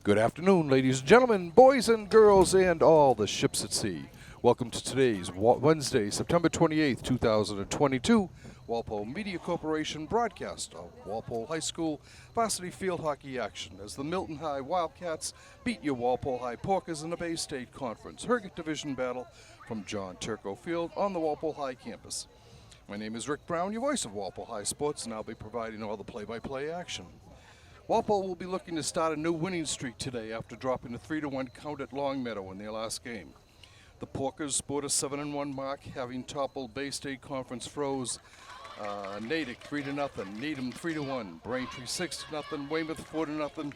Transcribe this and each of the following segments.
Good afternoon, ladies and gentlemen, boys and girls, and all the ships at sea. Welcome to today's Wednesday, September 28th, 2022, Walpole Media Corporation broadcast of Walpole High School varsity field hockey action as the Milton High Wildcats beat your Walpole High Porkers in the Bay State Conference Herget Division battle from John Turco Field on the Walpole High campus. My name is Rick Brown, your voice of Walpole High Sports, and I'll be providing all the play-by-play action. Walpole will be looking to start a new winning streak today after dropping a 3-1 count at Longmeadow in their last game. The Porkers sport a 7-1 mark, having toppled Bay State Conference foes Natick 3-0, Needham 3-1, Braintree 6-0, Weymouth 4-0,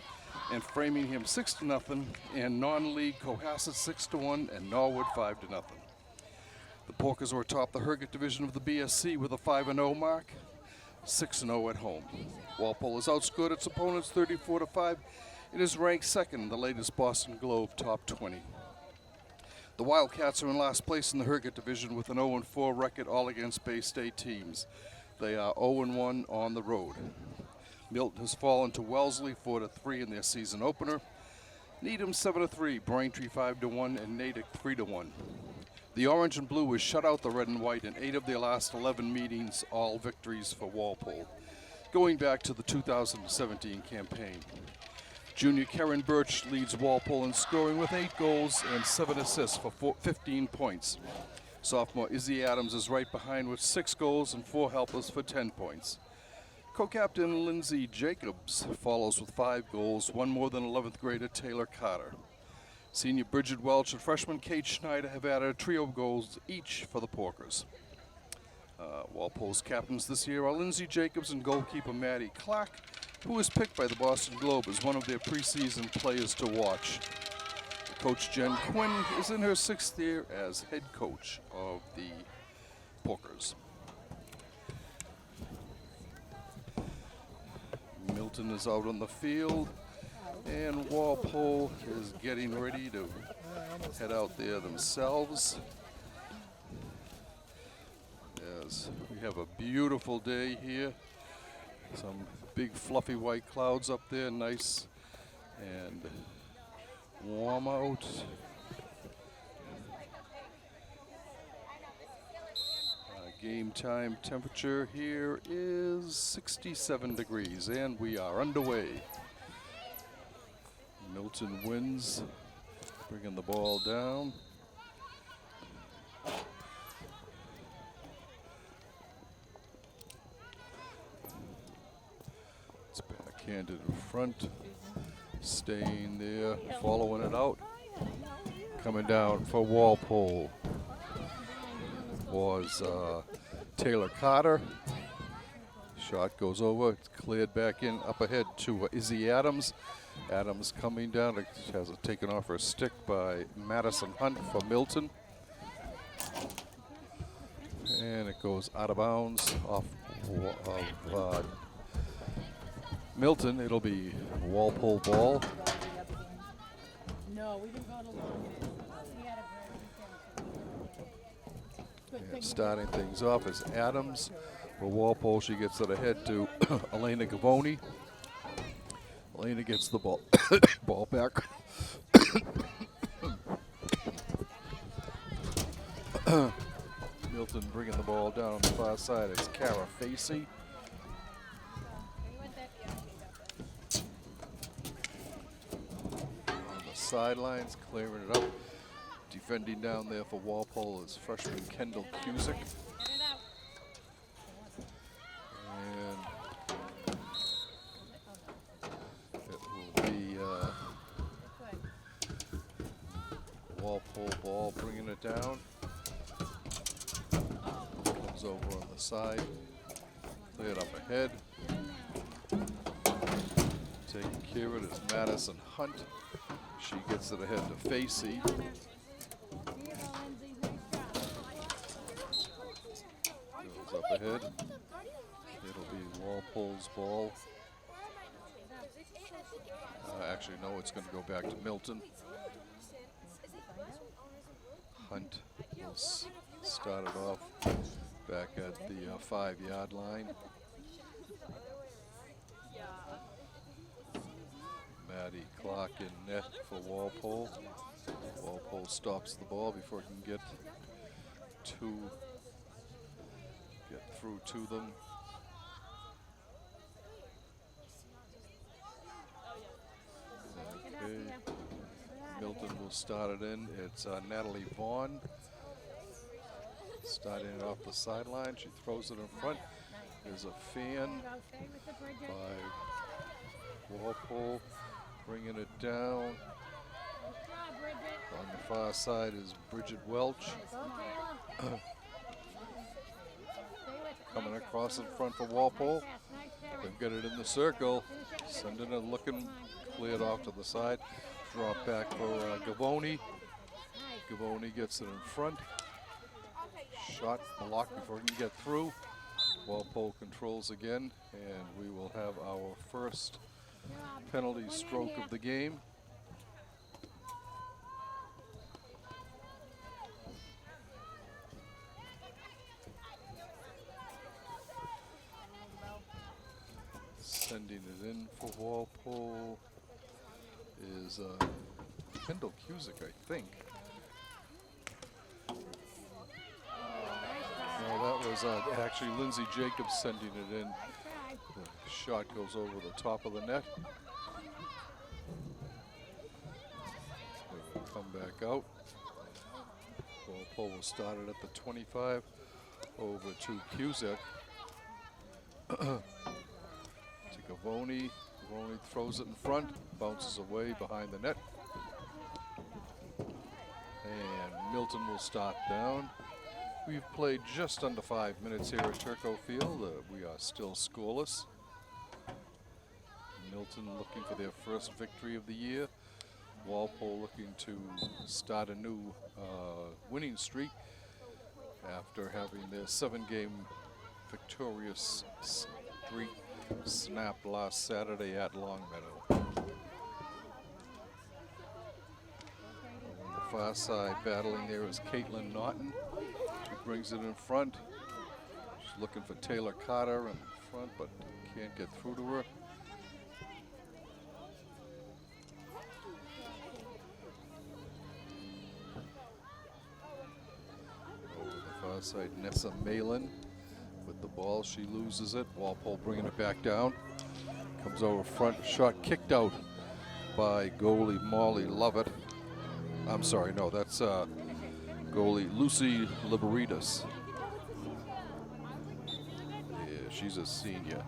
and Framingham 6-0, and non-league Cohasset 6-1, and Norwood 5-0. The Porkers are atop the Herget division of the BSC with a 5-0 mark, 6-0 at home. Walpole has outscored its opponents 34-5 and is ranked second in the latest Boston Globe Top 20. The Wildcats are in last place in the Herget division with an 0-4 record all against Bay State teams. They are 0-1 on the road. Milton has fallen to Wellesley 4-3 in their season opener. Needham 7-3, Braintree 5-1, and Natick 3-1. The Orange and Blue has shut out the Red and White in 8 of their last 11 meetings, all victories for Walpole, going back to the 2017 campaign. Junior Karen Birch leads Walpole in scoring with 8 goals and 7 assists for 15 points. Sophomore Izzy Adams is right behind with 6 goals and 4 helpers for 10 points. Co-captain Lindsay Jacobs follows with 5 goals, 1 more than 11th grader Taylor Carter. Senior Bridget Welch and freshman Kate Schneider have added a trio of goals each for the Porkers. Walpole's captains this year are Lindsay Jacobs and goalkeeper Maddie Clark, who was picked by the Boston Globe as one of their preseason players to watch. Coach Jen Quinn is in her 6th year as head coach of the Porkers. Milton is out on the field, and Walpole is getting ready to head out there themselves. As we have a beautiful day here. Some big fluffy white clouds up there, nice and warm out. Game time temperature here is 67 degrees, and we are underway. Milton wins, bringing the ball down. It's backhanded in front, staying there, following it out. Coming down for Walpole was Taylor Carter. Shot goes over, it's cleared back in, up ahead to Izzy Adams. Adams coming down, has it taken off her stick by Madison Hunt for Milton. And it goes out of bounds off of Milton. It'll be Walpole ball. No, we didn't go to long. And starting things off is Adams. For Walpole, she gets it ahead to Elena Gavoni. Elena gets the ball ball back. Milton bringing the ball down on the far side. It's Cara Facey. On the sidelines, clearing it up. Defending down there for Walpole is freshman Kendall Cusick. Walpole ball, bringing it down. Comes over on the side. Cleared up ahead. Taking care of it is Madison Hunt. She gets it ahead to Facey. Goes up ahead. It'll be Walpole's ball. Actually, no, it's going to go back to Milton. Hunt will start it off back at the 5-yard line. Maddie Clark in net for Walpole. Walpole stops the ball before it can get through to them. Okay. Milton will start it in. It's Natalie Vaughn starting it off the sideline. She throws it in front. There's a fan by Walpole, bringing it down. On the far side is Bridget Welch. Coming across in front for Walpole. They've got it in the circle. Sending it looking, cleared off to the side. Drop back for Gavoni. Gavoni gets it in front. Shot blocked before he can get through. Walpole controls again, and we will have our first penalty stroke of the game. Sending it in for Walpole is Kendall Cusick, I think. No, that was actually Lindsay Jacobs sending it in. The shot goes over the top of the net. It will come back out. Walpole will start it at the 25, over to Cusick. To Gavoni. Gavoni throws it in front, bounces away behind the net. And Milton will start down. We've played just under 5 minutes here at Turco Field. We are still scoreless. Milton looking for their first victory of the year. Walpole looking to start a new winning streak after having their 7-game victorious streak snapped last Saturday at Longmeadow. On the far side, battling there is Caitlin Naughton. She brings it in front. She's looking for Taylor Carter in front, but can't get through to her. Over the far side, Nessa Malin with the ball. She loses it. Walpole bringing it back down. Comes over front. Shot kicked out by goalie Molly Lovett. I'm sorry, no, that's goalie Lucy Liberitas. Yeah, she's a senior.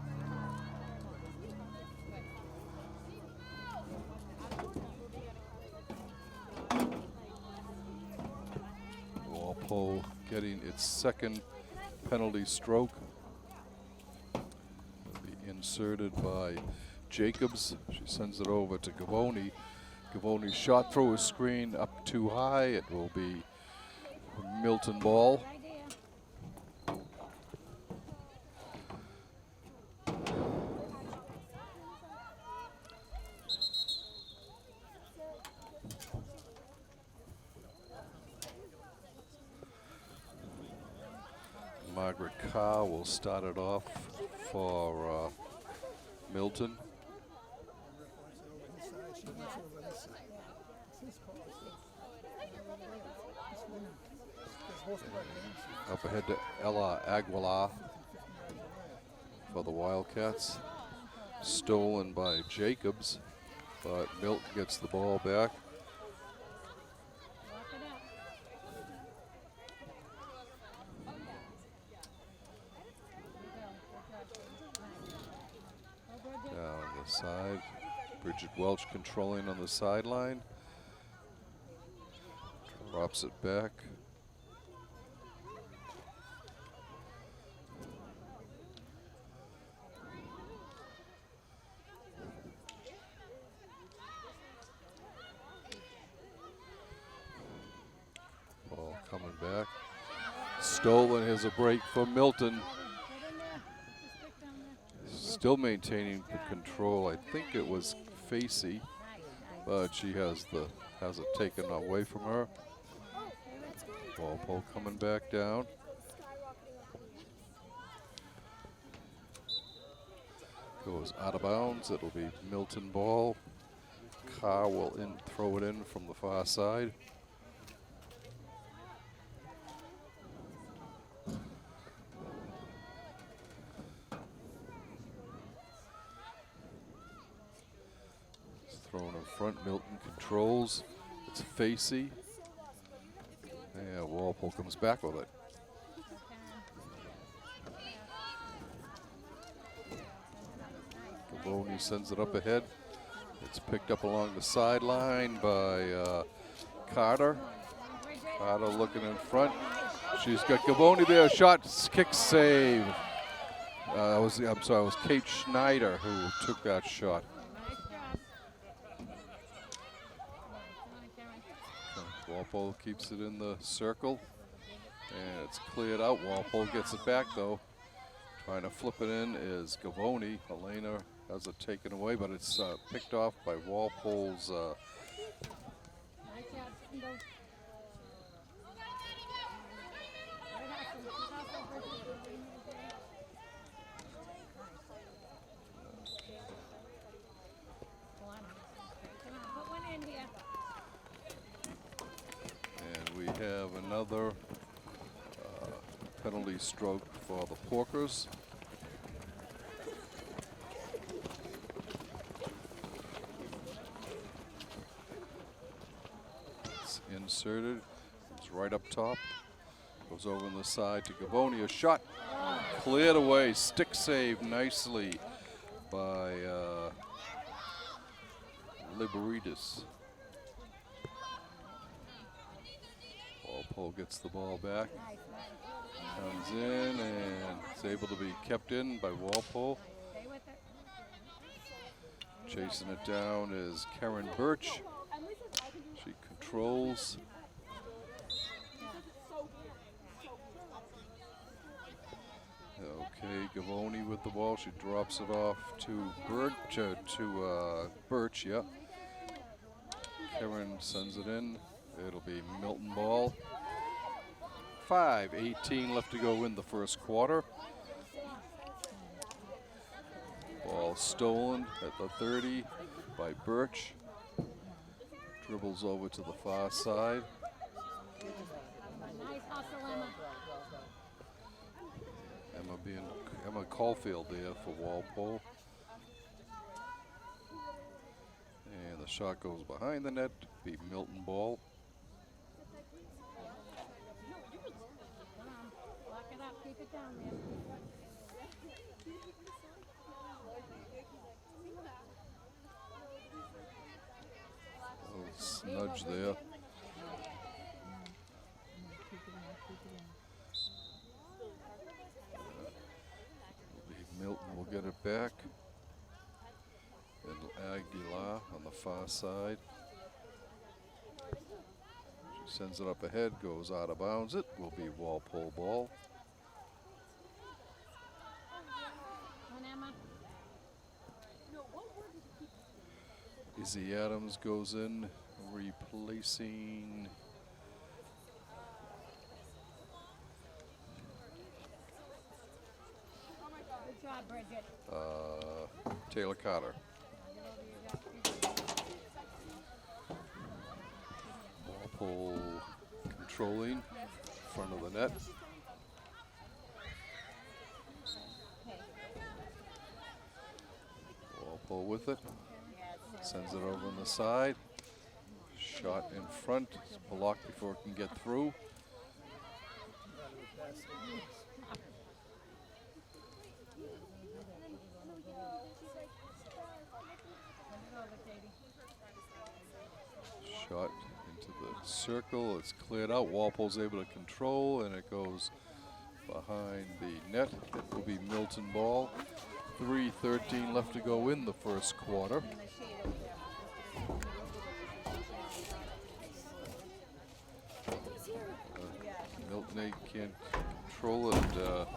Walpole getting its second penalty stroke. Will be inserted by Jacobs. She sends it over to Gavoni. Gavoni shot through his screen up too high. It will be Milton ball. Margaret Carr will start it off for Milton. Up ahead to Ella Aguilar for the Wildcats. Stolen by Jacobs, but Milton gets the ball back. Down the side, Bridget Welch controlling on the sideline. Drops it back. Ball coming back. Stolen. Here's a break for Milton. Still maintaining the control. I think it was Facey, but she has it taken away from her. Walpole coming back down. Goes out of bounds. It'll be Milton ball. Carr will throw it in from the far side. It's thrown in front. Milton controls. It's facey. Yeah, Walpole comes back with it. Gavoni sends it up ahead. It's picked up along the sideline by Carter. Carter looking in front. She's got Gavoni there. Shot, kick, save. I'm sorry, it was Kate Schneider who took that shot. Walpole keeps it in the circle, and it's cleared out. Walpole gets it back though. Trying to flip it in is Gavoni. Elena has it taken away, but it's picked off by Walpole's. And we have another penalty stroke for the Porkers. It's inserted. It's right up top. Goes over on the side to Gavoni. A shot cleared away. Stick save nicely by Liberidis. Walpole gets the ball back. Comes in and is able to be kept in by Walpole. Chasing it down is Karen Birch. She controls. Okay, Gavoni with the ball. She drops it off to Birch, yeah. Karen sends it in. It'll be Milton ball. 5:18 left to go in the first quarter. Ball stolen at the 30 by Birch. Dribbles over to the far side. Emma Caulfield there for Walpole. And the shot goes behind the net. Be Milton ball. Nudge there. Milton will get it back. And Aguilar on the far side. She sends it up ahead, goes out of bounds. It will be Walpole ball. Izzy Adams goes in, replacing Taylor Carter. Walpole controlling front of the net. Walpole with it. Sends it over on the side. Shot in front. It's blocked before it can get through. Shot into the circle. It's cleared out. Walpole's able to control, and it goes behind the net. It will be Milton ball. 3:13 left to go in the first quarter. Milton can't control it.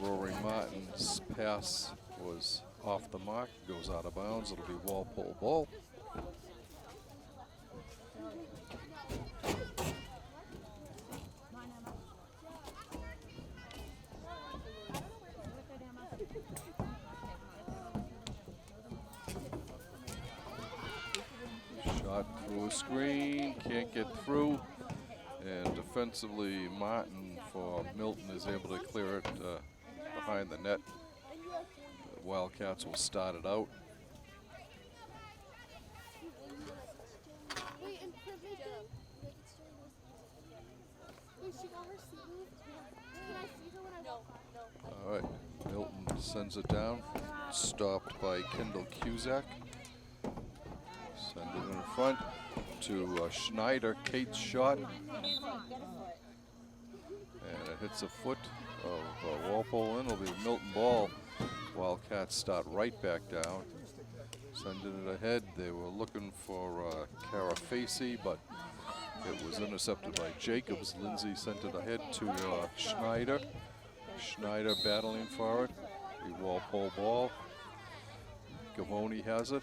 Rory Martin's pass was off the mark, goes out of bounds. It'll be Walpole ball. Through a screen, can't get through. And defensively, Martin for Milton is able to clear it behind the net. The Wildcats will start it out. All right, Milton sends it down. Stopped by Kendall Cusack. Send it in front to Schneider. Kate's shot. And it hits a foot of Walpole in. It'll be a Milton ball. Wildcats start right back down. Sending it ahead. They were looking for Carafasi, but it was intercepted by Jacobs. Lindsay sent it ahead to Schneider. Schneider battling for it. The Walpole ball. Gavoni has it.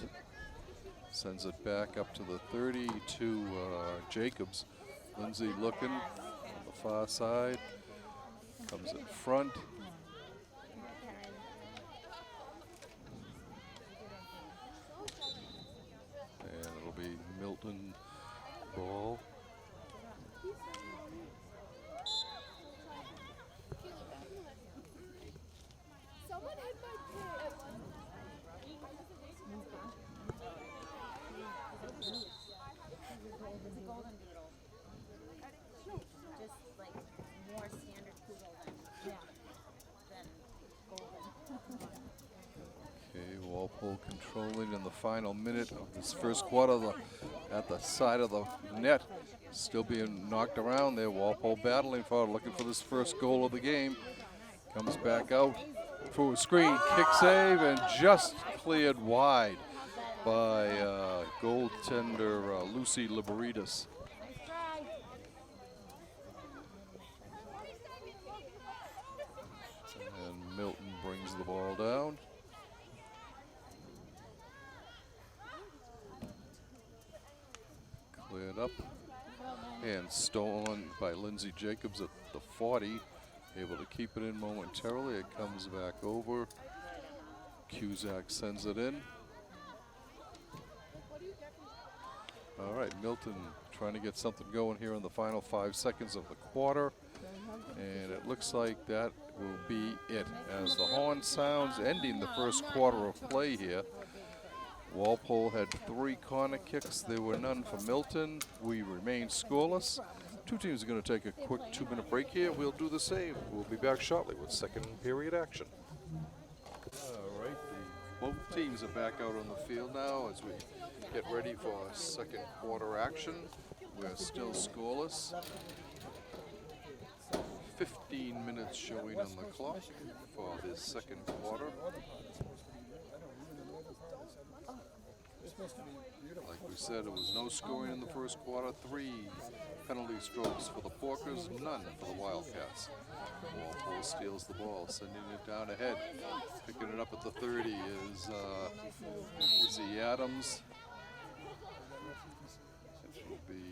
Sends it back up to the 30 to Jacobs. Lindsay looking on the far side. Comes in front. And it'll be Milton ball. Walpole controlling in the final minute of this first quarter at the side of the net. Still being knocked around there. Walpole battling for it, looking for this first goal of the game. Comes back out through a screen, kick save, and just cleared wide by goaltender Lucy Liberitas. And Milton brings the ball down. Cleared up and stolen by Lindsay Jacobs at the 40. Able to keep it in momentarily. It comes back over. Cusack sends it in. All right, Milton trying to get something going here in the final 5 seconds of the quarter. And it looks like that will be it. As the horn sounds, ending the first quarter of play here. Walpole had 3 corner kicks. There were none for Milton. We remain scoreless. Two teams are going to take a quick 2-minute break here. We'll do the same. We'll be back shortly with second period action. All right, both teams are back out on the field now as we get ready for second quarter action. We're still scoreless. 15 minutes showing on the clock for this second quarter. Like we said, it was no scoring in the first quarter. 3 penalty strokes for the Porkers, none for the Wildcats. Walpole steals the ball, sending it down ahead. Picking it up at the 30 is Izzy Adams. It will be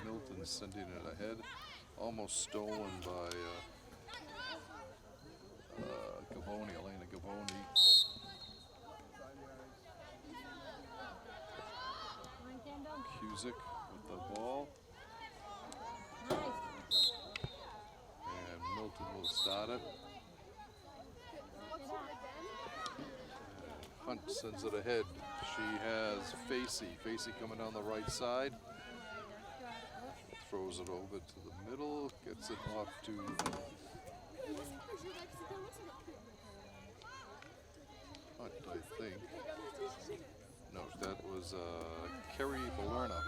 Milton sending it ahead. Almost stolen by Gavoni, Elena Gavoni. Cusick with the ball. And Milton will start it. And Hunt sends it ahead. She has Facey coming down the right side. Throws it over to the middle, gets it off to Hunt, I think. No, that was Kerry Balerna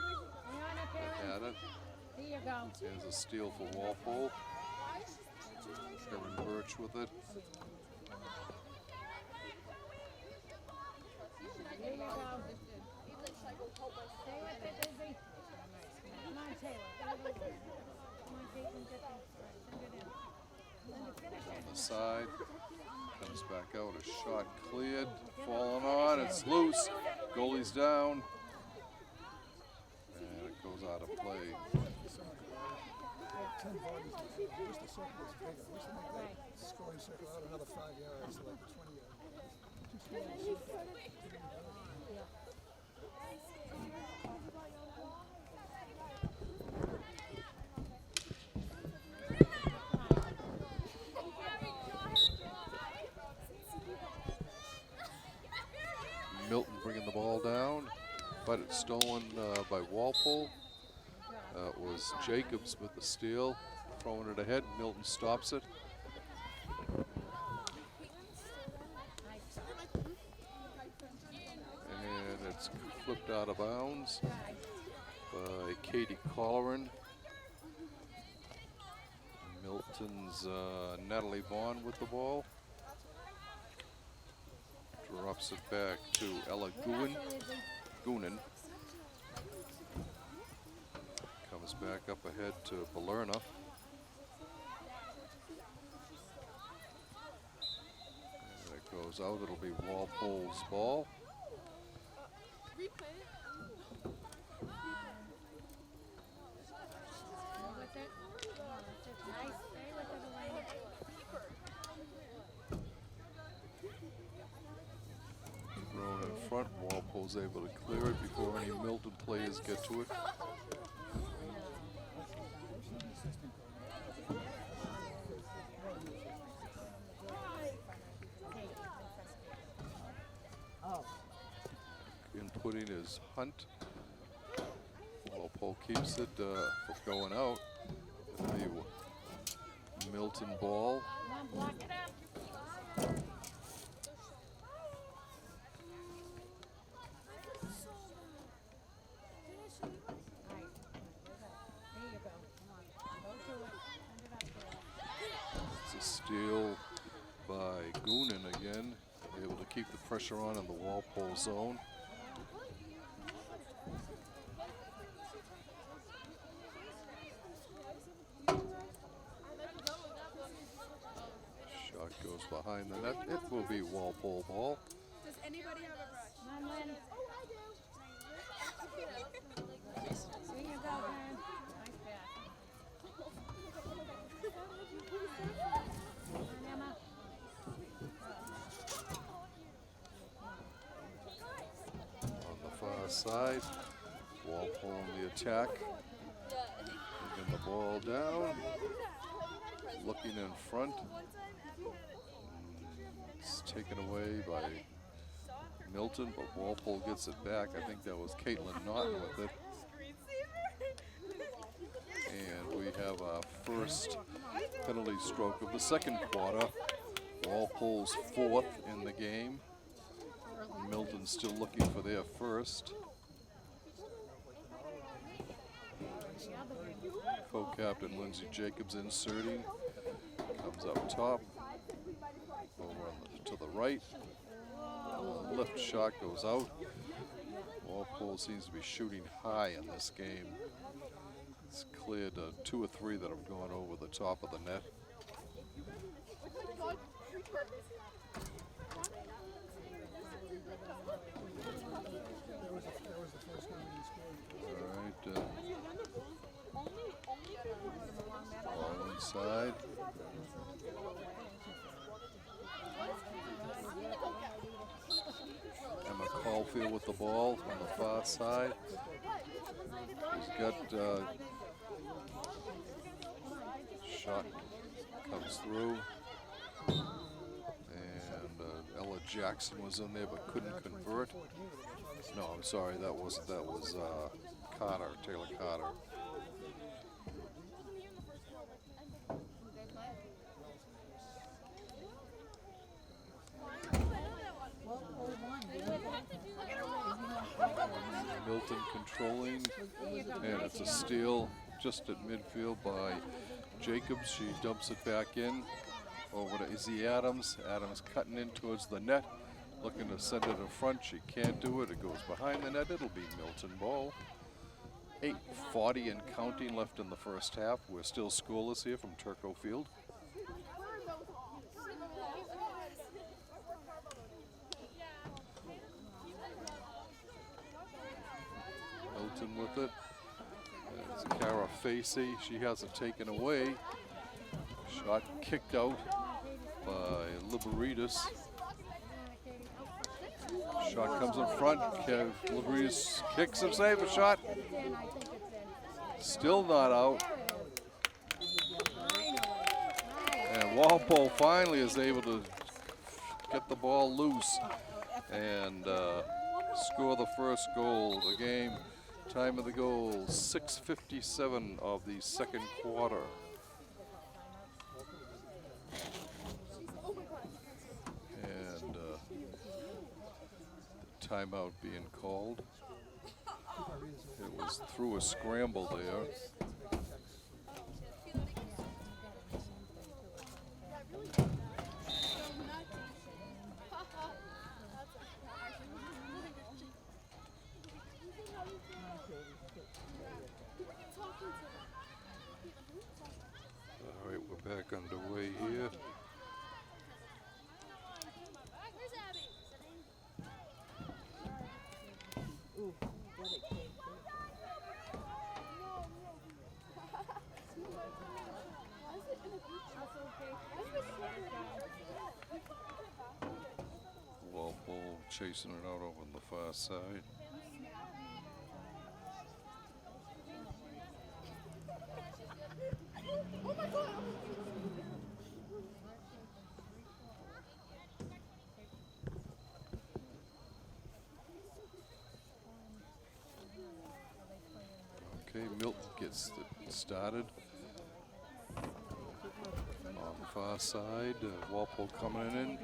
that had it. Here you go. There's a steal for Walpole. Kevin Birch with it. Here you go. Stay with it, Izzy. Come on, Taylor. Come on, Caitlin, get this. Send it in. Then you finish it. On the side. Comes back out. A shot cleared. Falling on. It's loose. Goalie's down. And it goes out of play. 10 bodies. Just the circle is bigger. We should make that scoring circle out another 5 yards, like 20 yards. Milton bringing the ball down, but it's stolen by Walpole. It was Jacobs with the steal, throwing it ahead. Milton stops it. And it's flipped out of bounds by Katie Colleran. Milton's Natalie Vaughn with the ball. Drops it back to Ella Goonan. Comes back up ahead to Balerna. And it goes out. It'll be Walpole's ball. Thrown in front. Walpole's able to clear it before any Milton players get to it. Inputting is Hunt. Walpole keeps it from going out. The Milton ball. It's a steal by Goonan again. Able to keep the pressure on in the Walpole zone. Shot goes behind the net. It will be Walpole ball. Does anybody have a brush? Come on, Lynn. Here you go, man. Nice pass. Come on, Emma. On the far side, Walpole on the attack. Moving the ball down. Looking in front. It's taken away by Milton, but Walpole gets it back. I think that was Caitlin Naughton with it. And we have our first penalty stroke of the second quarter. Walpole's fourth in the game. Milton still looking for their first. Co-captain Lindsay Jacobs inserting. Comes up top. Over to the right. Lift shot goes out. Walpole seems to be shooting high in this game. It's cleared 2 or 3 that have gone over the top of the net. All right. Ball inside. Emma Caulfield with the ball on the far side. He's got shot comes through, and Ella Jackson was in there but couldn't convert. No, I'm sorry, that was Carter, Taylor Carter. Milton controlling, and it's a steal just at midfield by Jacobs. She dumps it back in over to Izzy Adams. Adams cutting in towards the net, looking to send it in front. She can't do it. It goes behind the net. It'll be Milton ball. 8:40 and counting left in the first half. We're still scoreless here from Turco Field. Milton with it. It's Cara Facey. She has it taken away. Shot kicked out by Liberitas. Shot comes in front. Kev Labrie kicks and saves a shot. It's in, I think it's in. Still not out. Finally. Nice. And Walpole finally is able to get the ball loose and score the first goal of the game. Time of the goal, 6:57 of the second quarter. And the timeout being called. It was through a scramble there. All right, we're back underway here. Walpole chasing it out over on the far side. Okay, Milton gets it started. On the far side, Walpole coming in.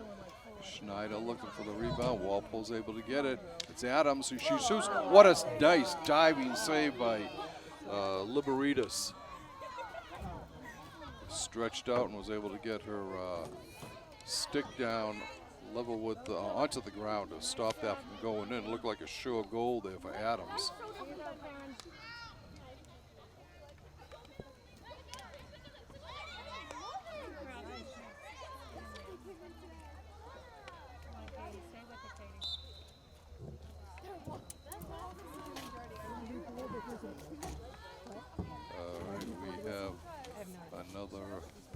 Schneider looking for the rebound. Walpole's able to get it. It's Adams who shoots. What a nice diving save by Liberitas. Stretched out and was able to get her stick down level with onto the ground to stop that from going in. It looked like a sure goal there for Adams. We have another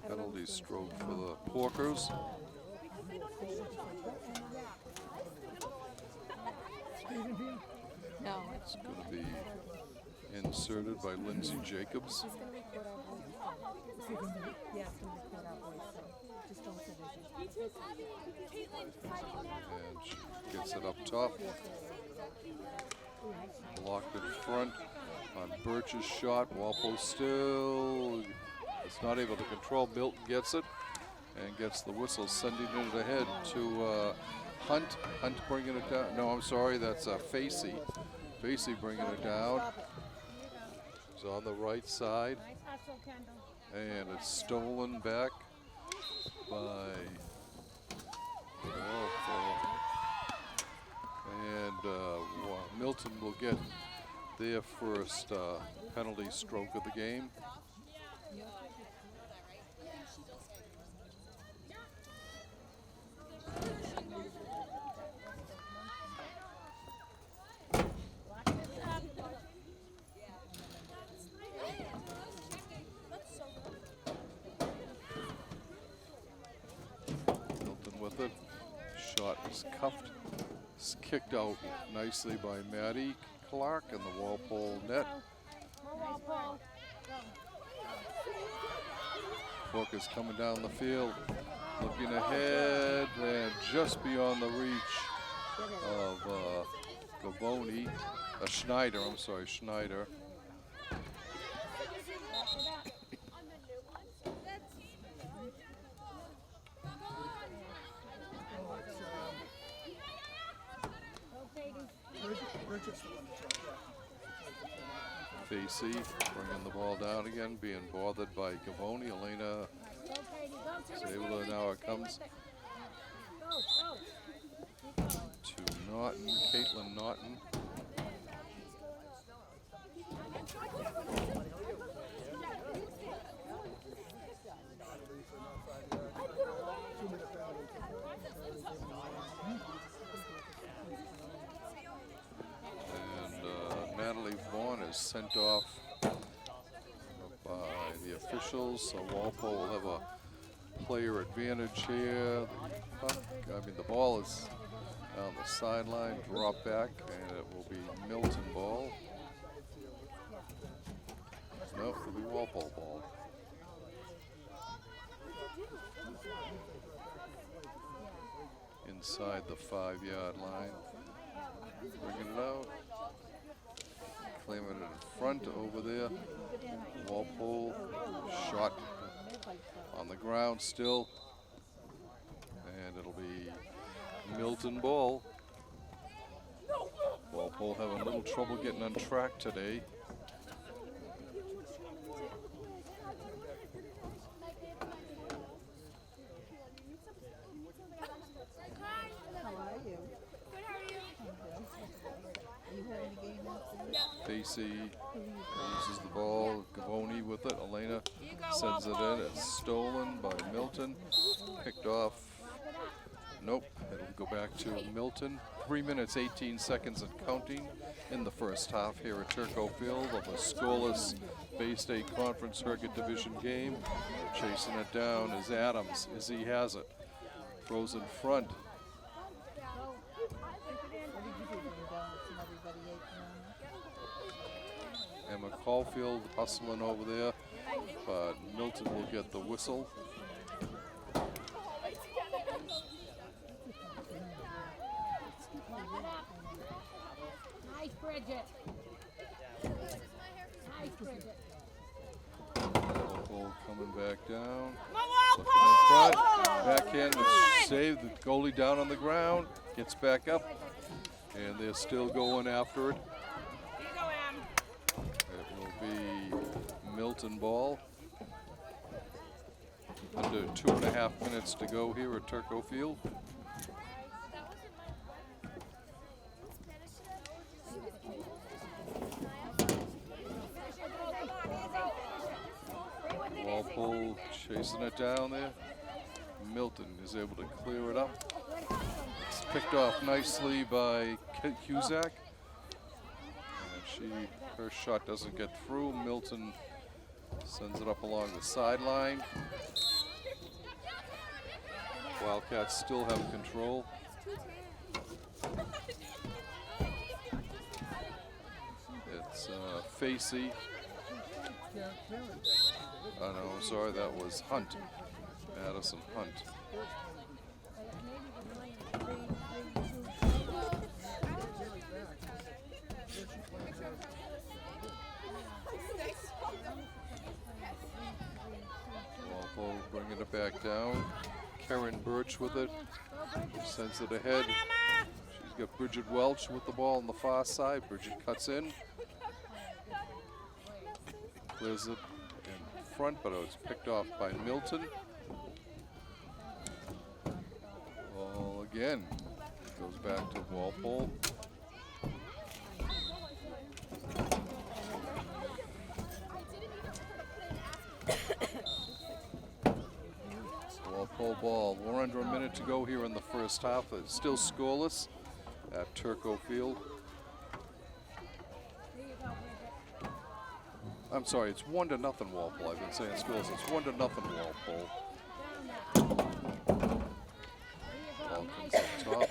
penalty stroke for the Porkers. No. It's going to be inserted by Lindsay Jacobs. And she gets it up top. Blocked in front on Birch's shot. Walpole still is not able to control. Milton gets it and gets the whistle, sending it ahead to Hunt. Hunt bringing it down. No, I'm sorry, that's Facey. Facey bringing it down. It's on the right side. Nice hustle, Kendall. And it's stolen back by Walpole. And Milton will get their first penalty stroke of the game. Milton with it. Shot is cuffed. It's kicked out nicely by Maddie Clark in the Walpole net. Book is coming down the field, looking ahead, and just beyond the reach of Gavoni, Schneider, I'm sorry, Schneider. Facey bringing the ball down again, being bothered by Gavoni. Elena Sabler, now it comes to Naughton, Caitlin Naughton. Natalie Vaughn is sent off by the officials, so Walpole will have a player advantage here. The ball is On the sideline, drop back, and it will be Milton ball. No, it'll be Walpole ball. Inside the 5-yard line. Bringing it out. Claiming it in front over there. Walpole shot on the ground still. And it'll be Milton ball. Walpole having a little trouble getting on track today. How are you? Good, how are you? Are you having a game after? Facey uses the ball. Gavoni with it. Elena Here you go, sends it Walpole. in. It's stolen by Milton. Picked off. Nope. It'll go back to Milton. 3 minutes, 18 seconds and counting in the first half here at Turco Field of a scoreless Bay State Conference Circuit Division game. Chasing it down is Adams as he has it. Throws in front. What did you do? Bring donuts and everybody ate them? Emma Caulfield hustling over there, but Milton will get the whistle. Nice, Bridget. Nice, Bridget. Walpole coming back down. Come Looking on, in front. Walpole! Backhand is saved. The goalie down on the ground. Gets back up. And they're still going after it. Here you go, Em. It will be Milton ball. Under 2.5 minutes to go here at Turco Field. Walpole chasing it down there. Milton is able to clear it up. It's picked off nicely by Cusack. And her shot doesn't get through. Milton sends it up along the sideline. Wildcats still have control. It's Facey. Oh no, I'm sorry, that was Hunt. Addison Hunt. Walpole bringing it back down. Karen Birch with it. Sends it ahead. She's got Bridget Welch with the ball on the far side. Bridget cuts in. Clears it in front, but it's picked off by Milton. Ball again. Goes back to Walpole. Walpole ball. We're under a minute to go here in the first half. It's still scoreless at Turco Field. I'm sorry, it's 1-0 Walpole. I've been saying scoreless. It's 1-0 Walpole. Ball comes up top.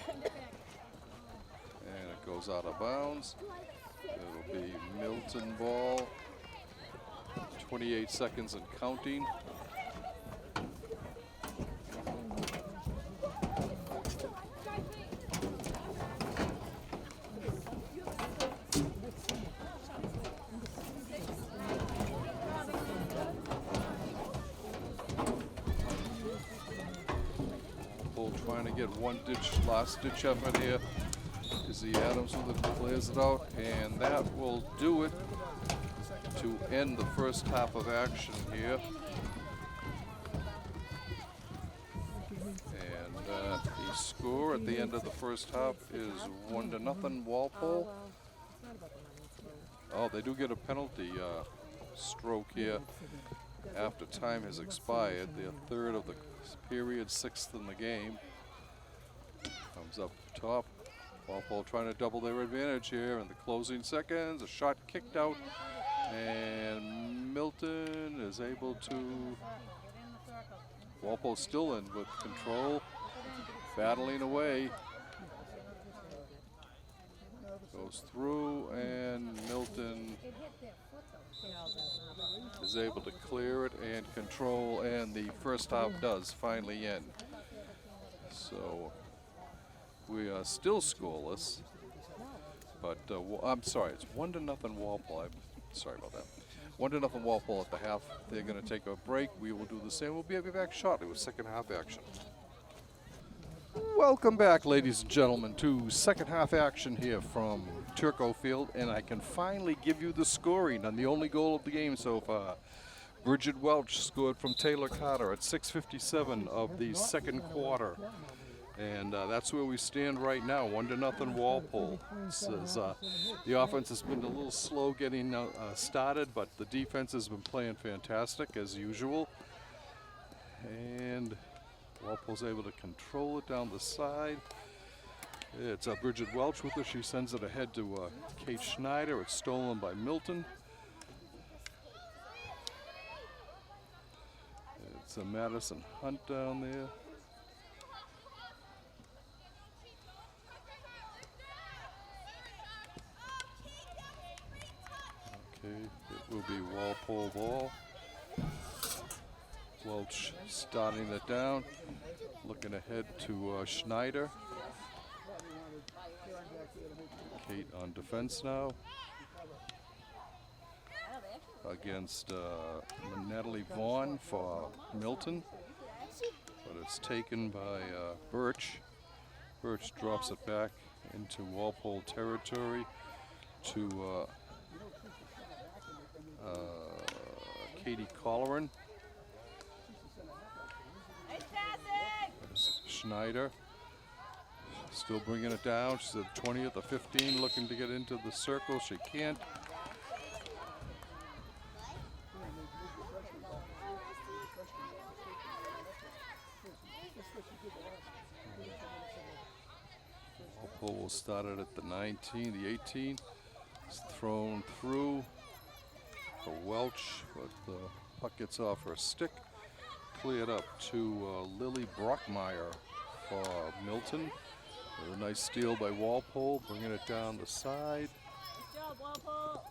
And it goes out of bounds. It'll be Milton ball. 28 seconds and counting. Trying to get one last ditch effort here. Izzy Adams with it, clears it out, and that will do it to end the first half of action here. And the score at the end of the first half is 1-0 Walpole. Oh, they do get a penalty stroke here after time has expired. They're third of the period, sixth in the game. Comes up top. Walpole trying to double their advantage here in the closing seconds. A shot kicked out, and Milton is able to. Walpole still in with control, battling away. Goes through, and Milton It hit their foot though. is able to clear it and control, and the first half does finally end. So we are still scoreless, but I'm sorry, it's 1-0 Walpole. I'm sorry about that. 1-0 Walpole at the half. They're going to take a break. We will do the same. We'll be back shortly with second half action. Welcome back, ladies and gentlemen, to second half action here from Turco Field, and I can finally give you the scoring on the only goal of the game so far. Bridget Welch scored from Taylor Carter at 6:57 of the second quarter. And that's where we stand right now, 1-0 Walpole. Says, the offense has been a little slow getting started, but the defense has been playing fantastic as usual. And Walpole's able to control it down the side. It's Bridget Welch with her. She sends it ahead to Kate Schneider. It's stolen by Milton. It's Madison Hunt down there. Okay, it will be Walpole ball. Welch starting it down, looking ahead to Schneider. Kate on defense now against Natalie Vaughn for Milton, but it's taken by Birch. Birch drops it back into Walpole territory to Katie Colleran. Schneider still bringing it down. She's at 20 at the 15, looking to get into the circle. She can't. Walpole will start it at the 19, the 18. It's thrown through for Welch, but the puck gets off her stick. Cleared up to Lily Brockmeyer for Milton. With a nice steal by Walpole, bringing it down the side. Good job, Walpole.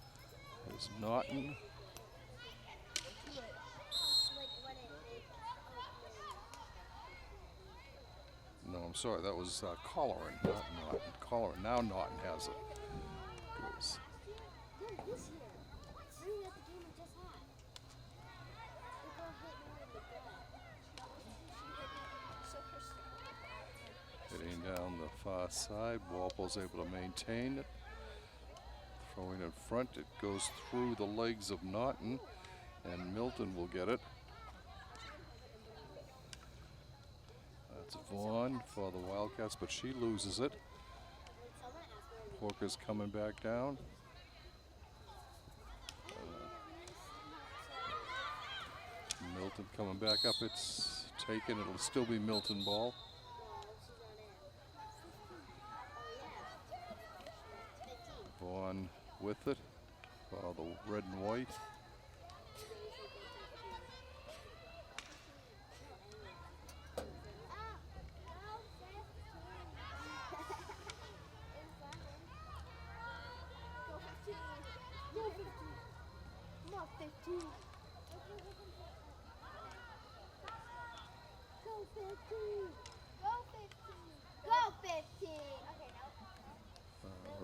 There's Naughton. No, I'm sorry, that was Colleran, not Naughton. Colleran, now Naughton has it. Goes. Hitting down the far side, Walpole's able to maintain it. Throwing in front, it goes through the legs of Naughton, and Milton will get it. That's Vaughn for the Wildcats, but she loses it. Porker's coming back down. Milton coming back up, it's taken, it'll still be Milton ball. Vaughn with it for the red and white.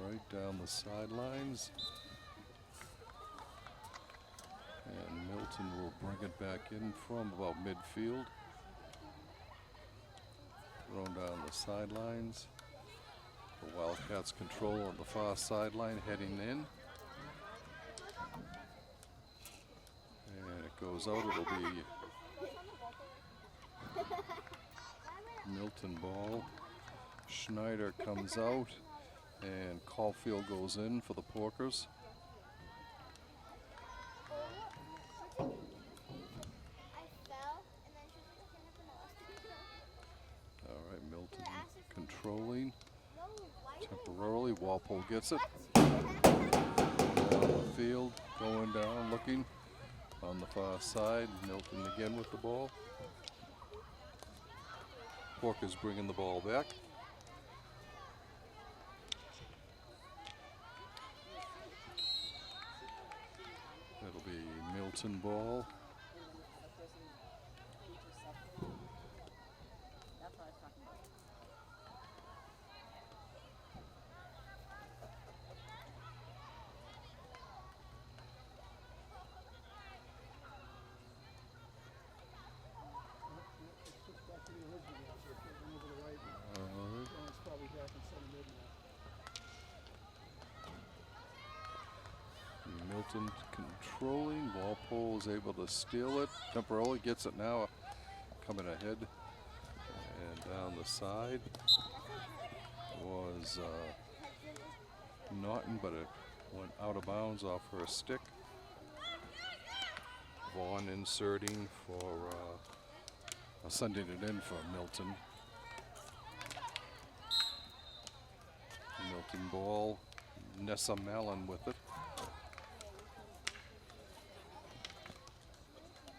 Right down the sidelines. And Milton will bring it back in from about midfield. Thrown down the sidelines. The Wildcats control on the far sideline heading in. And it goes out, it'll be Milton ball. Schneider comes out. And Caulfield goes in for the Porkers. All right, Milton controlling temporarily. Walpole gets it. Down the field, going down, looking on the far side. Milton again with the ball. Porkers bringing the ball back. Milton ball. That's what I was talking about. Milton controlling. Walpole is able to steal it. Temporarily gets it now. Coming ahead and down the side was Naughton, but it went out of bounds off her stick. Vaughn inserting for sending it in for Milton. Milton ball. Nessa Mallon with it.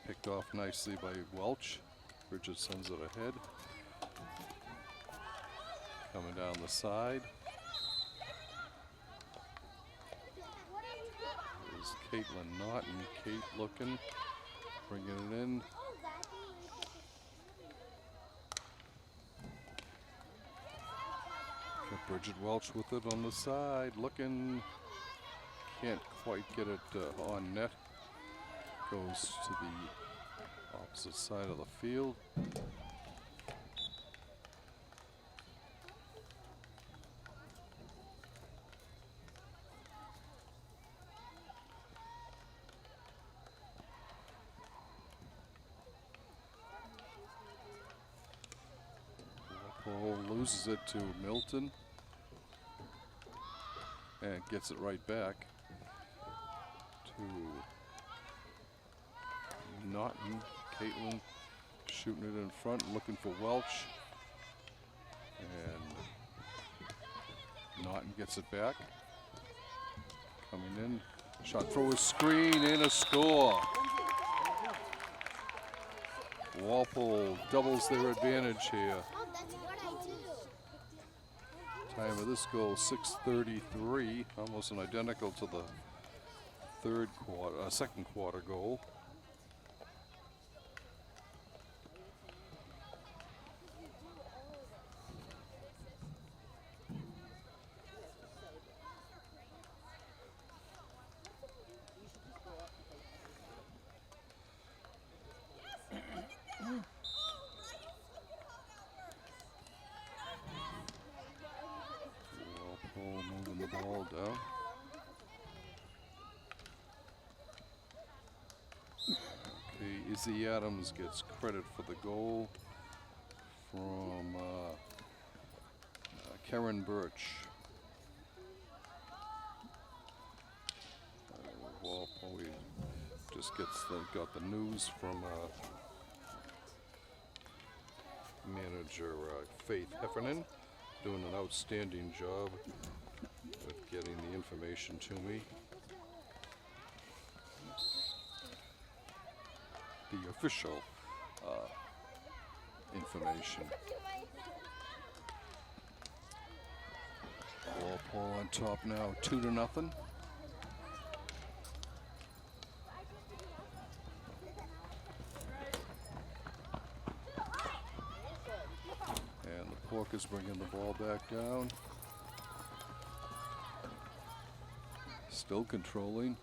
Picked off nicely by Welch. Bridges sends it ahead. Coming down the side is Caitlin Naughton. Kate looking, bringing it in. Got Bridget Welch with it on the side, looking. Can't quite get it on net. Goes to the opposite side of the field. Walpole loses it to Milton and gets it right back to Naughton. Caitlin shooting it in front, looking for Welch. And Naughton gets it back. Coming in, shot through a screen and a score. Walpole doubles their advantage here. Time of this goal, 6:33, almost an identical to the second quarter goal. Walpole moving the ball down. Okay, Izzy Adams gets credit for the goal from Karen Birch. Walpole just got the news from manager Faith Heffernan, doing an outstanding job with getting the information to me. The official information. Walpole on top now, 2-0. And the Porkers bringing the ball back down. Still controlling.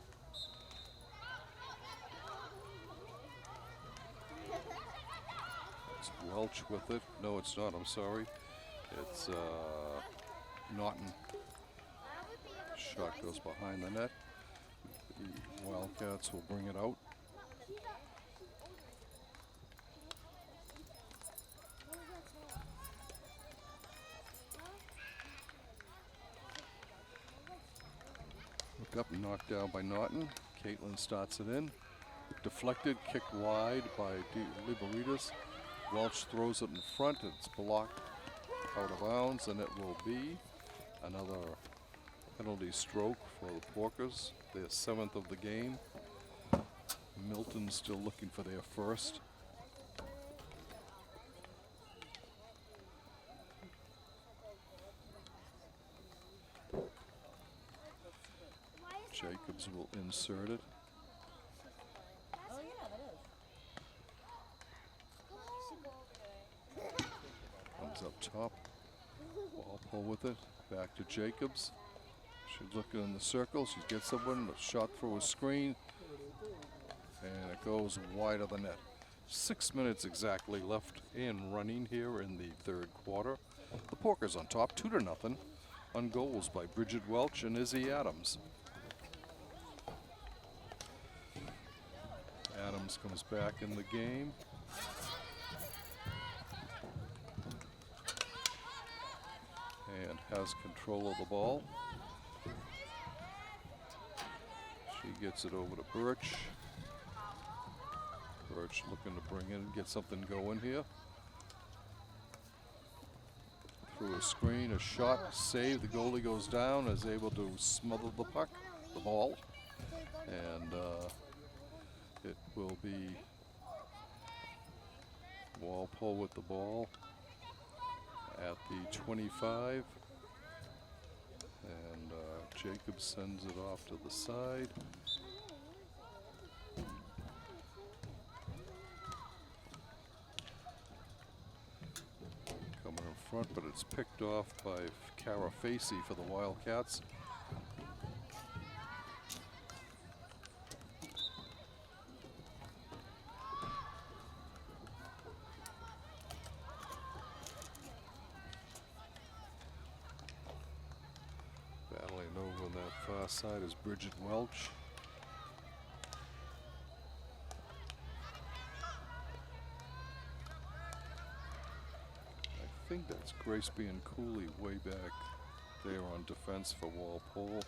It's Welch with it. No, it's not. I'm sorry. It's Naughton. Shot goes behind the net. The Wildcats will bring it out. Look up and knocked down by Naughton. Caitlin starts it in. Deflected, kicked wide by Liberitas. Welch throws it in front. It's blocked out of bounds, and it will be another penalty stroke for the Porkers. Their 7th of the game. Milton still looking for their first. Jacobs will insert it. top. Walpole with it. Back to Jacobs. She's looking in the circle. She gets someone. A shot through a screen. And it goes wide of the net. 6 minutes exactly left and running here in the third quarter. The Porkers on top, 2-0, on goals by Bridget Welch and Izzy Adams. Adams comes back in the game. And has control of the ball. She gets it over to Birch. Birch looking to bring in, get something going here. Through a screen, a shot, save. The goalie goes down, is able to smother the puck, the ball. And it will be Walpole with the ball at the 25. And Jacob sends it off to the side. Coming in front, but it's picked off by Cara Facey for the Wildcats. Battling over on that far side is Bridget Welch. I think that's Grace being Cooley way back there on defense for Walpole.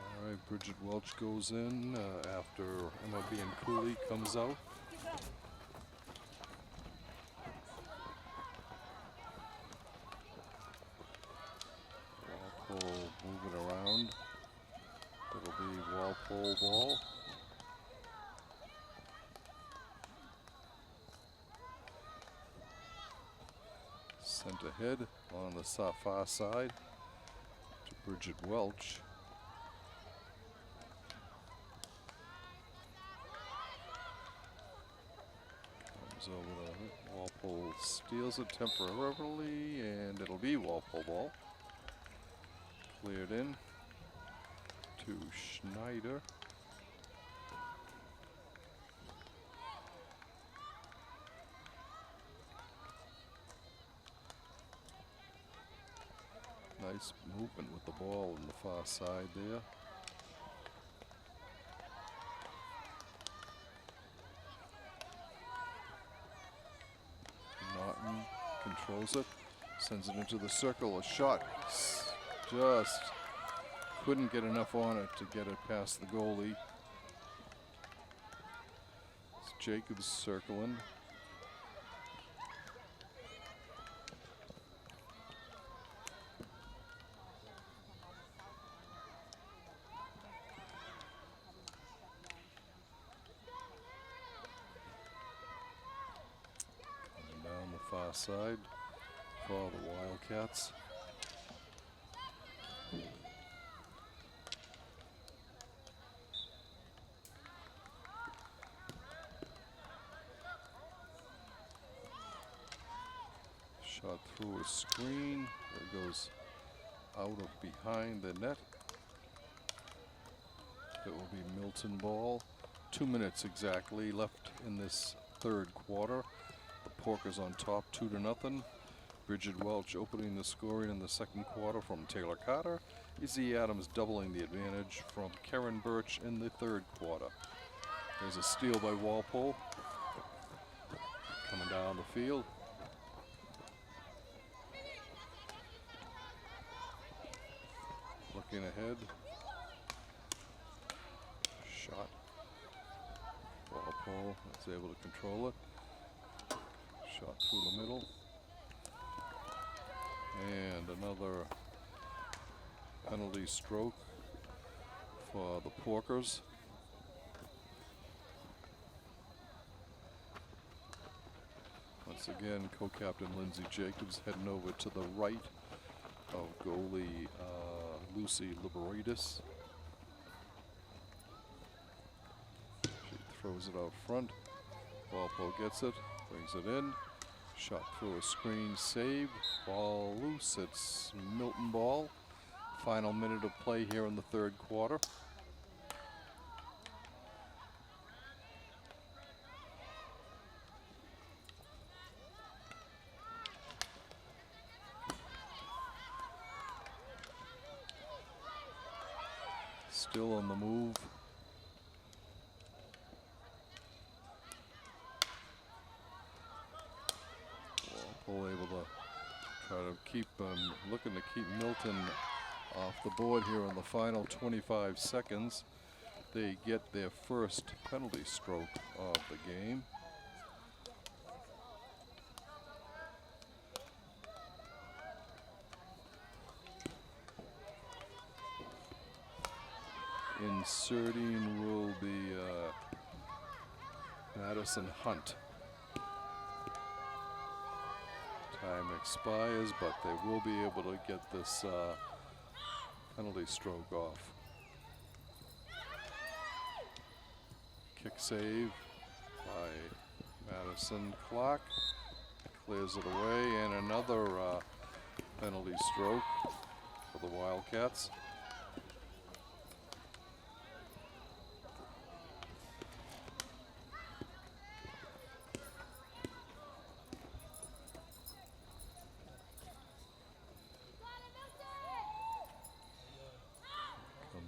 All right, Bridget Welch goes in after Emma being Cooley comes out. Moving around. It'll be Walpole ball. Sent ahead on the far side to Bridget Welch. Comes over to Walpole, steals it temporarily, and it'll be Walpole ball. Cleared in to Schneider. Nice movement with the ball on the far side there. Naughton controls it, sends it into the circle, a shot. Just couldn't get enough on it to get it past the goalie. It's Jacobs circling. Coming down the far side for the Wildcats. Shot through a screen. It goes out of behind the net. It will be Milton ball. 2 minutes exactly left in this third quarter. The Porkers on top, 2-0. Bridget Welch opening the scoring in the second quarter from Taylor Carter. Izzy Adams doubling the advantage from Karen Birch in the third quarter. There's a steal by Walpole. Coming down the field. Looking ahead. Shot. Walpole is able to control it. Shot through the middle. And another penalty stroke for the Porkers. Once again, co-captain Lindsay Jacobs heading over to the right of goalie Lucy Liberatis. She throws it out front. Walpole gets it, brings it in. Shot through a screen, saved. Ball loose. It's Milton ball. Final minute of play here in the third quarter. Still on the move. Walpole able to try to keep, looking to keep Milton off the board here in the final 25 seconds. They get their first penalty stroke of the game. Inserting will be Madison Hunt. Time expires, but they will be able to get this penalty stroke off. Kick save by Madison Clark. Clears it away, and another penalty stroke for the Wildcats.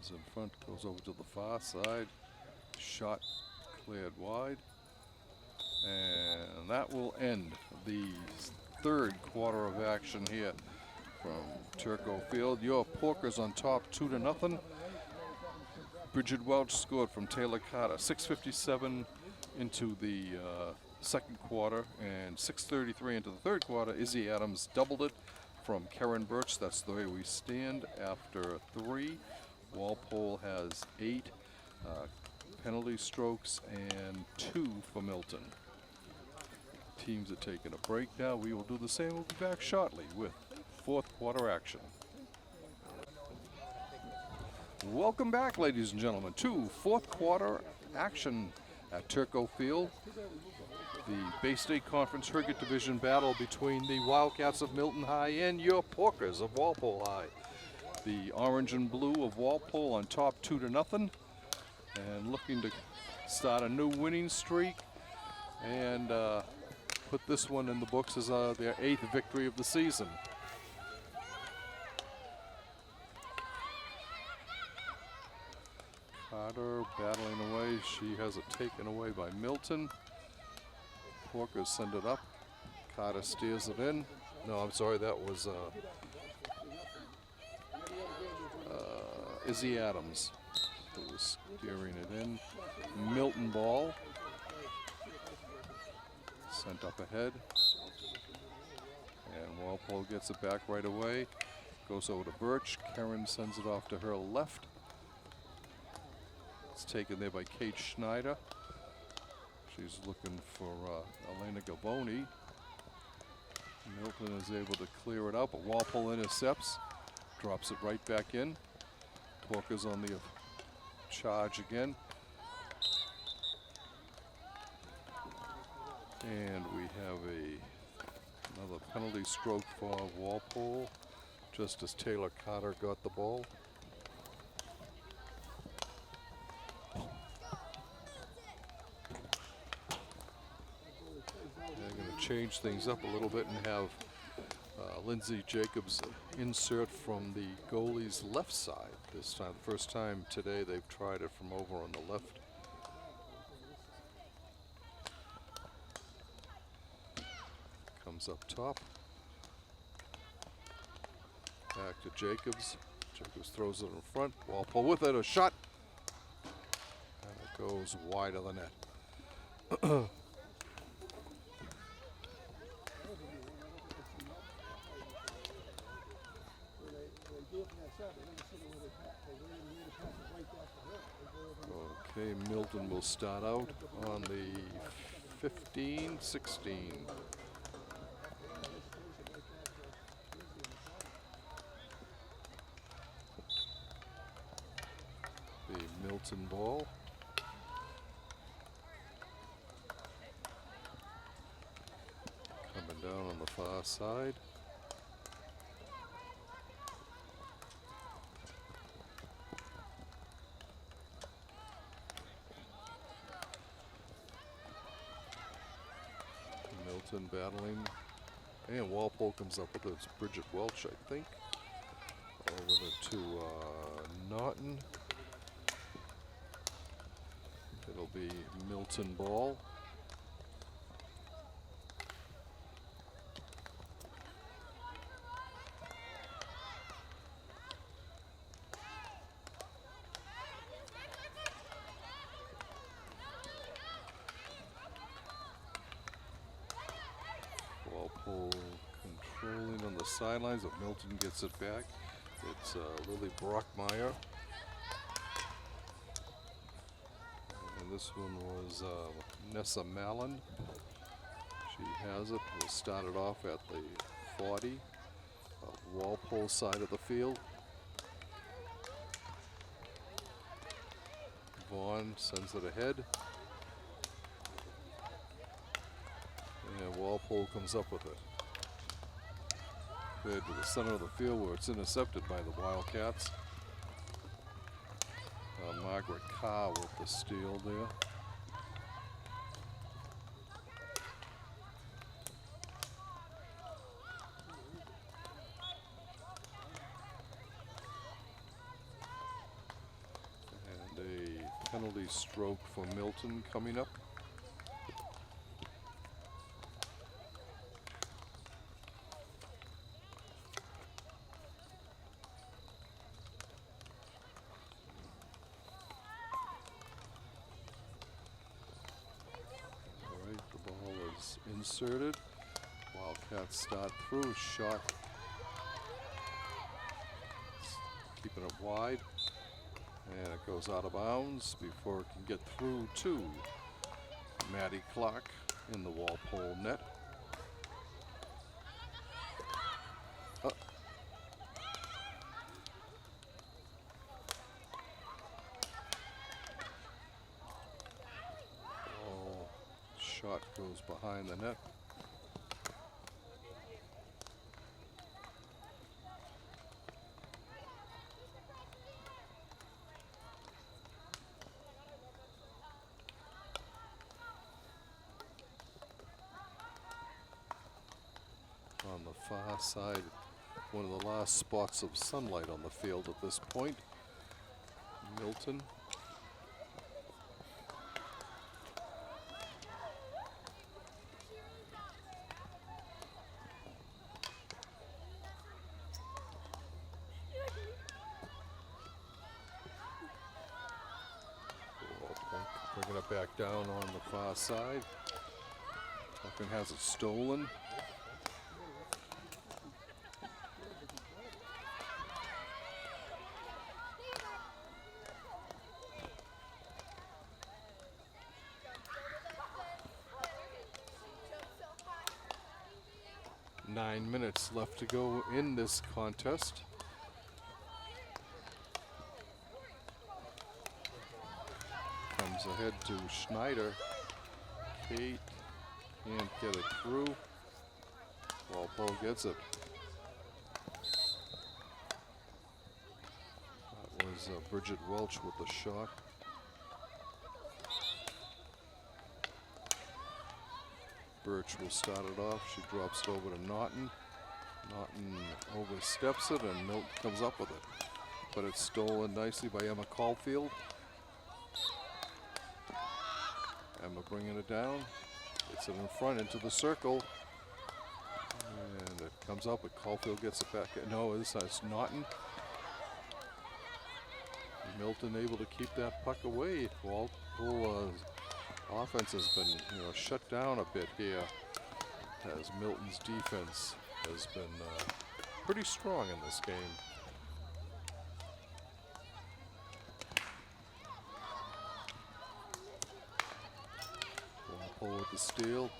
In front, goes over to the far side. Shot cleared wide. And that will end the third quarter of action here from Turco Field. Your Porkers on top 2-0. Bridget Welch scored from Taylor Carter. 6:57 into the second quarter and 6:33 into the third quarter. Izzy Adams doubled it from Karen Birch. That's the way we stand after 3. Walpole has 8 penalty strokes and 2 for Milton. Teams are taking a break now. We will do the same. We'll be back shortly with fourth quarter action. Welcome back, ladies and gentlemen, to fourth quarter action at Turco Field. The Bay State Conference Herget Division battle between the Wildcats of Milton High and your Porkers of Walpole High. The orange and blue of Walpole on top 2-0, and looking to start a new winning streak and put this one in the books as their 8th victory of the season. Carter battling away. She has it taken away by Milton. Porkers send it up. Carter steers it in. No, I'm sorry, that was Izzy Adams who was steering it in. Milton ball. Sent up ahead. And Walpole gets it back right away. Goes over to Birch. Karen sends it off to her left. It's taken there by Kate Schneider. She's looking for Elena Gavoni. Milton is able to clear it out, but Walpole intercepts. Drops it right back in. Porkers on the charge again. And we have another penalty stroke for Walpole, just as Taylor Carter got the ball. They're going to change things up a little bit and have Lindsay Jacobs insert from the goalie's left side this time. The first time today they've tried it from over on the left. Comes up top. Back to Jacobs. Jacobs throws it in front. Walpole with it, a shot. And it goes wide of the net. Okay, Milton will start out on the 15-16. Milton ball. Coming down on the far side. Milton battling. And Walpole comes up with it. It's Bridget Welch, I think. Over to Naughton. It'll be Milton ball. Walpole controlling on the sidelines, but Milton gets it back. It's Lily Brockmeyer. And this one was Nessa Mallon. She has it. We'll start it off at the 40 of Walpole side of the field. Vaughn sends it ahead. And Walpole comes up with it. Good to the center of the field where it's intercepted by the Wildcats. Margaret Carr with the steal there. And a penalty stroke for Milton coming up. Inserted. Wildcats start through. Shot. Keeping it wide. And it goes out of bounds before it can get through to Maddie Clark in the Walpole net. Shot goes behind the net. On the far side, one of the last spots of sunlight on the field at this point. Milton. 'Bringing it back down on the far side. Tucken has it stolen. Nine minutes left to go in this contest. Comes ahead to Schneider. Kate can't get it through. Walpole gets it. That was Bridget Welch with the shot. Birch will start it off. She drops it over to Naughton. Naughton oversteps it and Milton comes up with it. But it's stolen nicely by Emma Caulfield. Emma bringing it down. Gets it in front into the circle. And it comes up, but Caulfield gets it back. No, this is Naughton. Milton able to keep that puck away. Walpole offense has been, shut down a bit here, as Milton's defense has been pretty strong in this game. Walpole with the steal.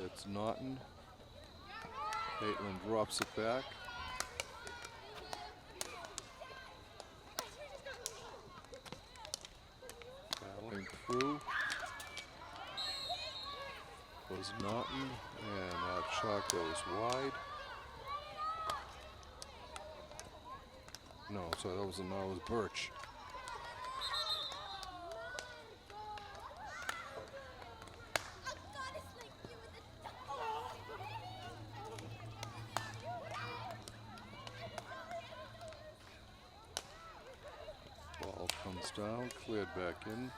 It's Naughton. Caitlin drops it back. through. Was Norton, and that shot goes wide. No, so that was Birch. Ball comes down, cleared back in.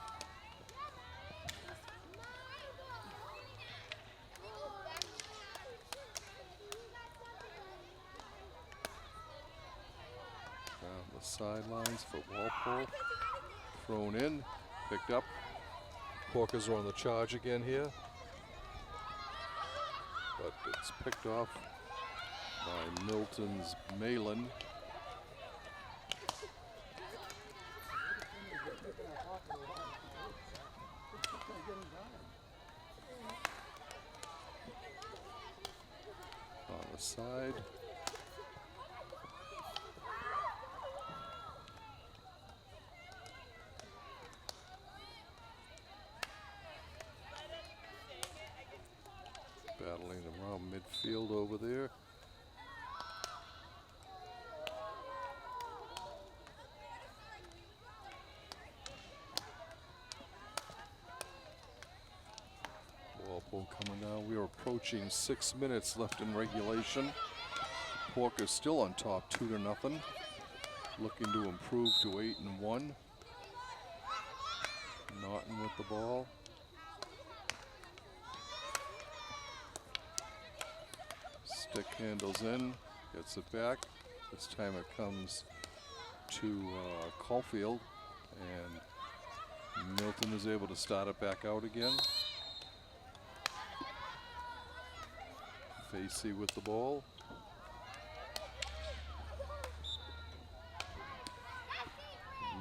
Down the sidelines for Walpole. Thrown in, picked up. Porkers are on the charge again here. But it's picked off by Milton's Malin. On the side. Battling around midfield over there. Walpole coming down. We are approaching 6 minutes left in regulation. Pork is still on top, 2-0. Looking to improve to 8-1. Norton with the ball. Stick handles in, gets it back. This time it comes to Caulfield, and Milton is able to start it back out again. Facey with the ball.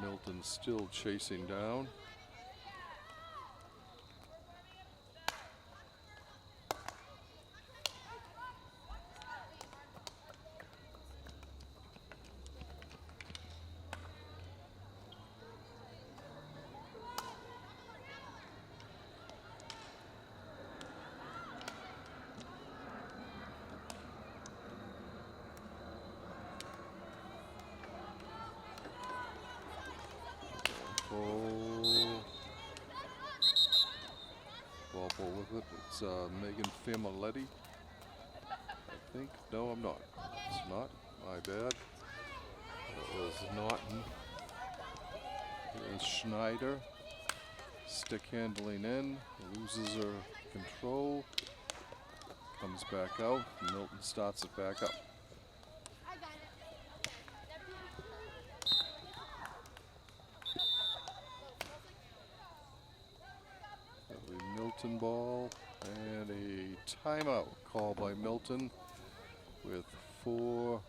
Milton still chasing down. Walpole with it. It's Megan Familetti, I think. No, I'm not. It's not. My bad. That was Norton. Here's Schneider. Stick handling in. Loses her control. Comes back out. Milton starts it back up. Milton ball and a timeout called by Milton with 4.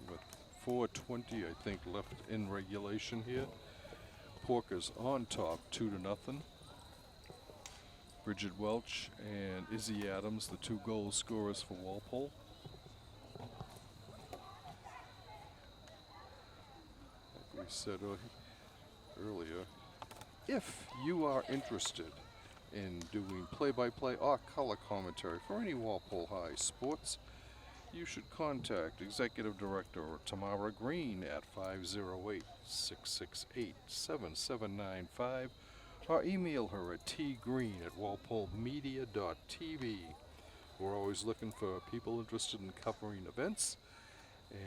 With 4:20, I think, left in regulation here. Porkers on top, 2-0. Bridget Welch and Izzy Adams, the 2 goal scorers for Walpole. We said earlier, if you are interested in doing play-by-play or color commentary for any Walpole High sports, you should contact Executive Director Tamara Green at 508-668-7795 or email her at tgreen@walpolemedia.tv. We're always looking for people interested in covering events.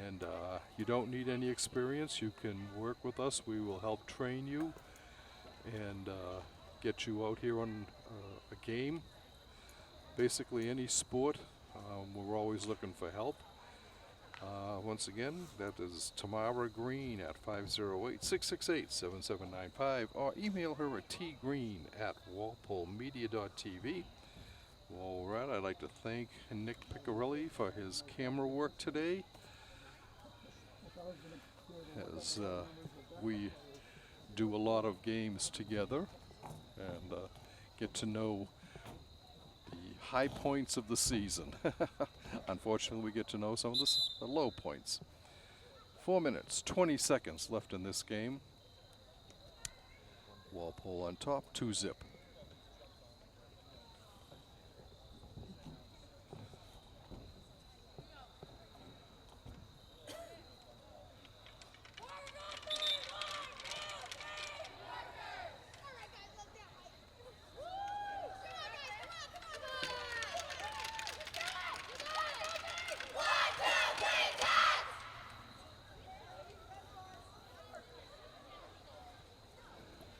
And you don't need any experience. You can work with us. We will help train you and get you out here on a game. Basically any sport. We're always looking for help. Once again, that is Tamara Green at 508-668-7795 or email her at tgreen@walpolemedia.tv. While we're at it, I'd like to thank Nick Piccarelli for his camera work today. As we do a lot of games together and get to know the high points of the season. Unfortunately, we get to know some of the low points. 4 minutes, 20 seconds left in this game. Walpole on top, 2-zip.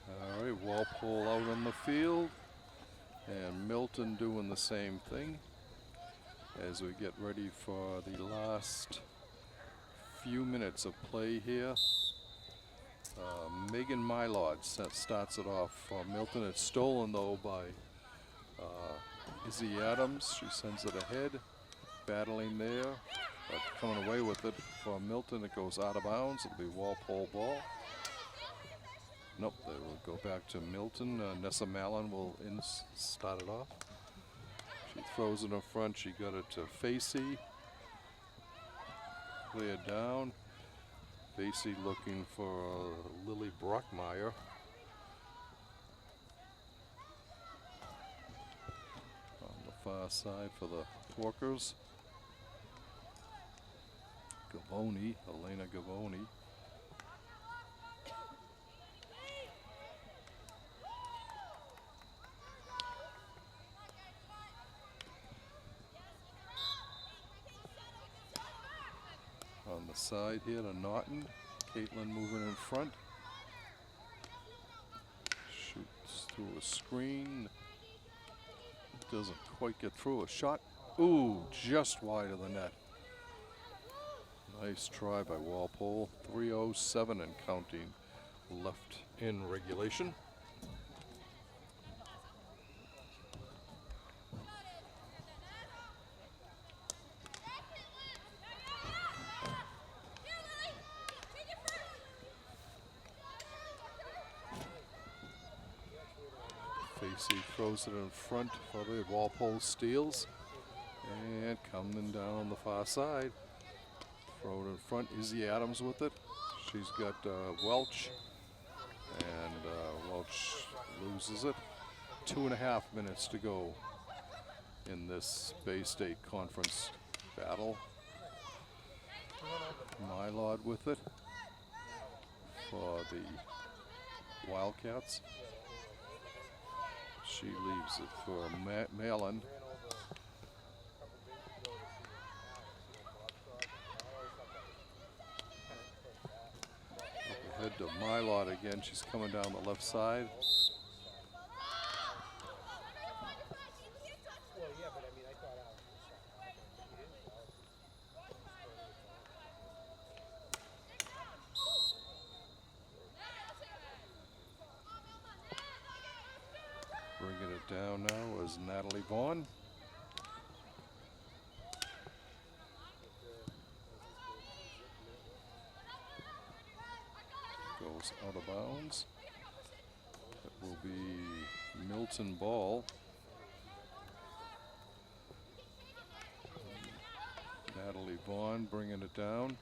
All right, Walpole out on the field, and Milton doing the same thing as we get ready for the last few minutes of play here. Megan Mylod starts it off for Milton. It's stolen though by Izzy Adams. She sends it ahead, battling there, but coming away with it for Milton. It goes out of bounds. It'll be Walpole ball. Nope, they will go back to Milton. Nessa Mallon will start it off. She throws it in front. She got it to Facey. Cleared down. Facey looking for Lily Brockmeyer. On the far side for the Porkers. Gavoni, Elena Gavoni. On the side here to Naughton. Caitlin moving in front. Shoots through a screen. Doesn't quite get through a shot. Ooh, just wide of the net. Nice try by Walpole. 3:07 and counting left in regulation. Facey throws it in front for the Walpole steals. And coming down the far side. Throw it in front. Izzy Adams with it. She's got Welch. And Welch loses it. 2.5 minutes to go in this Bay State Conference battle. Mylod with it for the Wildcats. She leaves it for Malin. Up ahead to Mylod again. She's coming down the left side. Bringing it down now is Natalie Vaughn. Goes out of bounds. It will be Milton ball. Natalie Vaughn bringing it down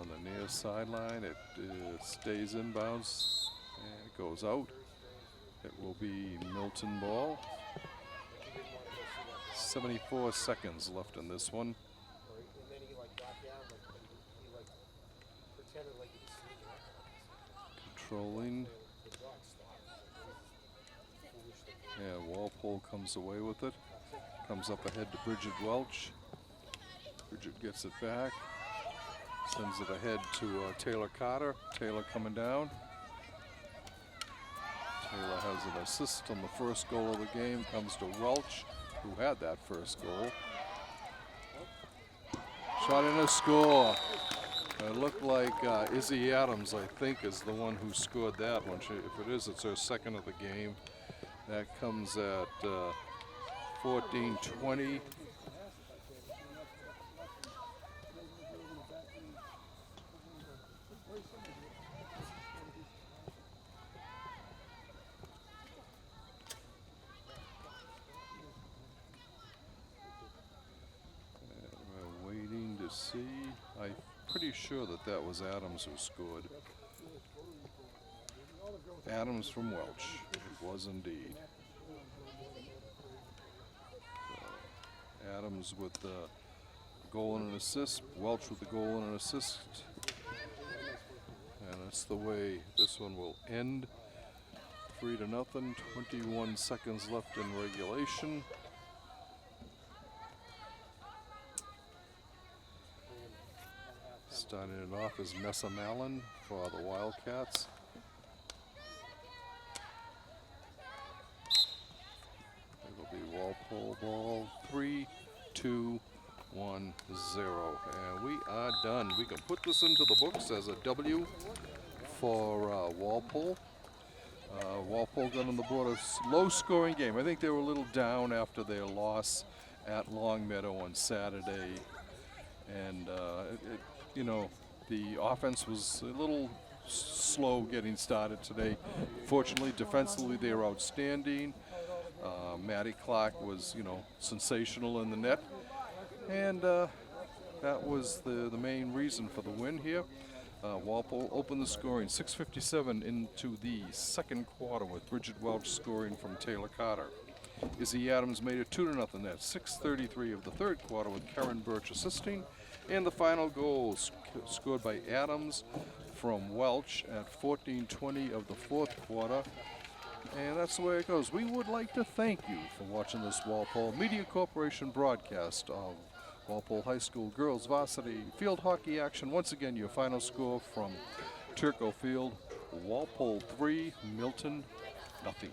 on the near sideline. It stays inbounds and it goes out. It will be Milton ball. 74 seconds left in this one. Controlling. Yeah, Walpole comes away with it. Comes up ahead to Bridget Welch. Bridget gets it back. Sends it ahead to Taylor Carter. Taylor coming down. Taylor has an assist on the first goal of the game. Comes to Welch, who had that first goal. Shot in a score. It looked like Izzy Adams, I think, is the one who scored that one. If it is, it's her second of the game. That comes at 14:20. pretty sure that that was Adams who scored. Adams from Welch. It was indeed. So, Adams with the goal and an assist. Welch with the goal and an assist. And that's the way this one will end. 3-0. 21 seconds left in regulation. Starting it off is Messa Mallon for the Wildcats. It'll be Walpole ball. 3, 2, 1, 0. And we are done. We can put this into the books as a W for Walpole. Walpole got on the board a low-scoring game. I think they were a little down after their loss at Longmeadow on Saturday. And, you know, the offense was a little slow getting started today. Fortunately, defensively, they were outstanding. Maddie Clark was, you know, sensational in the net. And that was the main reason for the win here. Walpole opened the scoring 6:57 into the second quarter with Bridget Welch scoring from Taylor Carter. Izzy Adams made it 2-0 at 6:33 of the third quarter with Karen Birch assisting. And the final goal scored by Adams from Welch at 14:20 of the fourth quarter. And that's the way it goes. We would like to thank you for watching this Walpole Media Corporation broadcast of Walpole High School girls varsity field hockey action. Once again, your final score from Turco Field, Walpole 3, Milton 0.